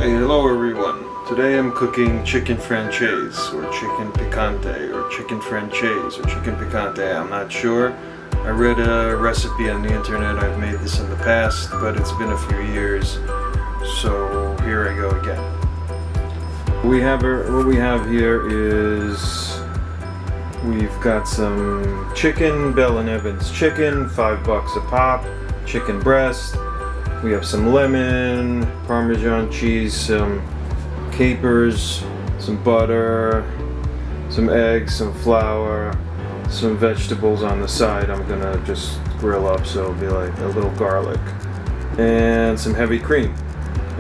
Hey, hello everyone. Today I'm cooking chicken franchise, or chicken picante, or chicken franchise, or chicken picante. I'm not sure. I read a recipe on the internet. I've made this in the past, but it's been a few years. So here I go again. What we have here is we've got some chicken, Bell & Evans chicken, $5 a pop, chicken breast. We have some lemon, Parmesan cheese, some capers, some butter, some eggs, some flour, some vegetables on the side I'm gonna just grill up, so it'll be like a little garlic, and some heavy cream.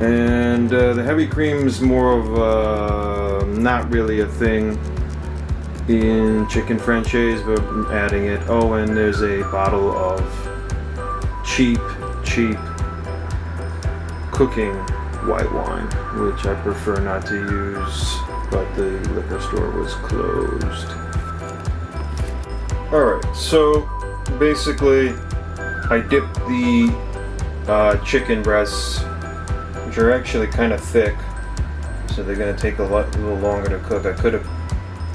And the heavy cream is more of not really a thing in chicken franchise, but I'm adding it. Oh, and there's a bottle of cheap cooking white wine, which I prefer not to use, but the liquor store was closed. Alright, so basically I dipped the chicken breasts, which are actually kind of thick, so they're going to take a little longer to cook. I could have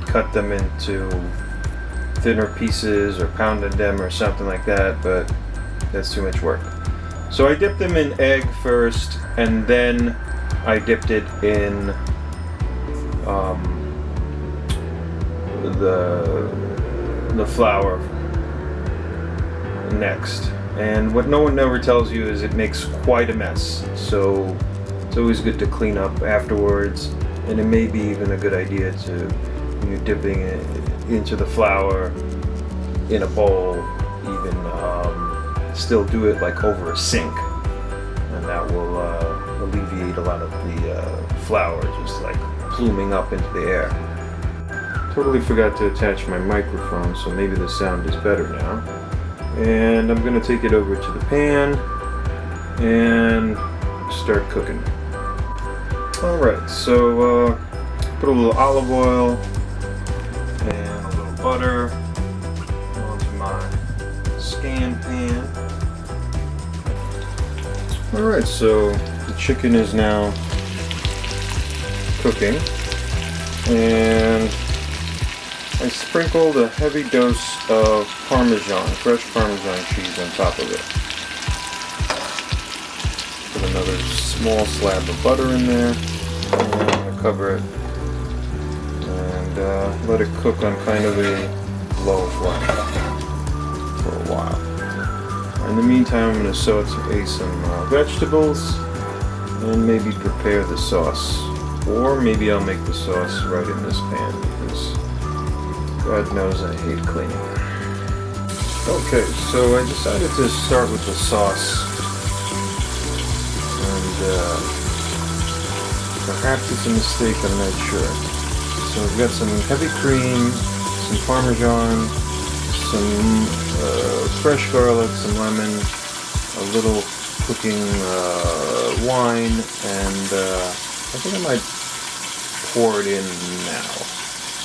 cut them into thinner pieces or pounded them or something like that, but that's too much work. So I dipped them in egg first, and then I dipped it in the flour next. And what no one ever tells you is it makes quite a mess. So it's always good to clean up afterwards, and it may be even a good idea to, when you're dipping it into the flour in a bowl, even still do it like over a sink, and that will alleviate a lot of the flour just like pluming up into the air. Totally forgot to attach my microphone, so maybe the sound is better now. And I'm going to take it over to the pan and start cooking. Alright, so put a little olive oil and a little butter onto my scan pan. Alright, so the chicken is now cooking, and I sprinkled a heavy dose of Parmesan, fresh Parmesan cheese on top of it. Put another small slab of butter in there, and I'm going to cover it and let it cook on kind of a low flame for a while. In the meantime, I'm going to saute some vegetables and maybe prepare the sauce. Or maybe I'll make the sauce right in this pan, because God knows I hate cleaning. Okay, so I decided to start with the sauce. And perhaps it's a mistake, I'm not sure. So I've got some heavy cream, some Parmesan, some fresh garlic, some lemon, a little cooking wine, and I think I might pour it in now,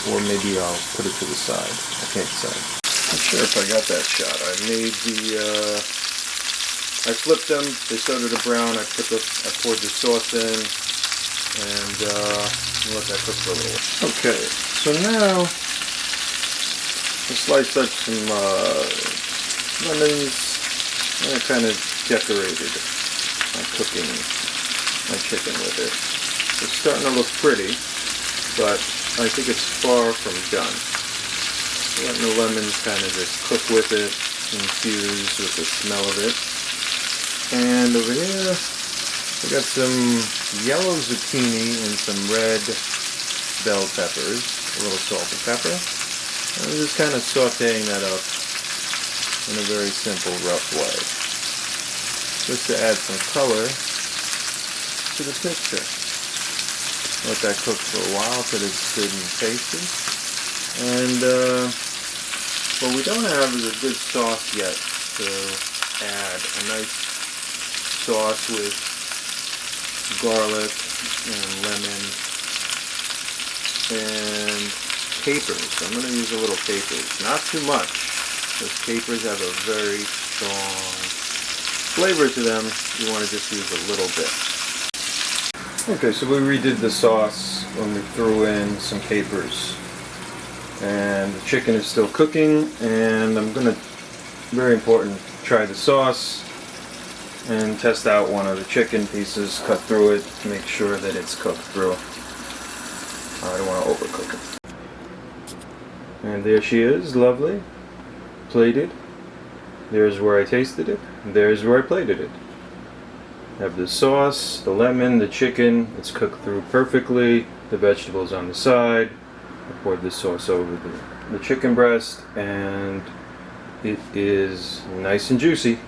or maybe I'll put it to the side. I can't decide. Not sure if I got that shot. I flipped them, they started to brown, I poured the sauce in, and let that cook for a little while. Okay, so now I sliced up some lemons, and I kind of decorated my chicken with it. It's starting to look pretty, but I think it's far from done. Letting the lemons kind of just cook with it, infuse with the smell of it. And over here, I got some yellow zucchini and some red bell peppers, a little salt and pepper. I'm just kind of sauteing that up in a very simple, rough way, just to add some color to the picture. Let that cook for a while till it's good and tasty. And what we don't have is a good sauce yet to add. A nice sauce with garlic and lemon and capers. I'm going to use a little capers, not too much, because capers have a very strong flavor to them. You want to just use a little bit. Okay, so we redid the sauce when we threw in some capers. And the chicken is still cooking, and I'm gonna, very important, try the sauce and test out one of the chicken pieces, cut through it to make sure that it's cooked through. I don't want to overcook it. And there she is, lovely, plated. There's where I tasted it, there's where I plated it. I have the sauce, the lemon, the chicken, it's cooked through perfectly, the vegetables on the side. I poured the sauce over the chicken breast, and it is nice and juicy.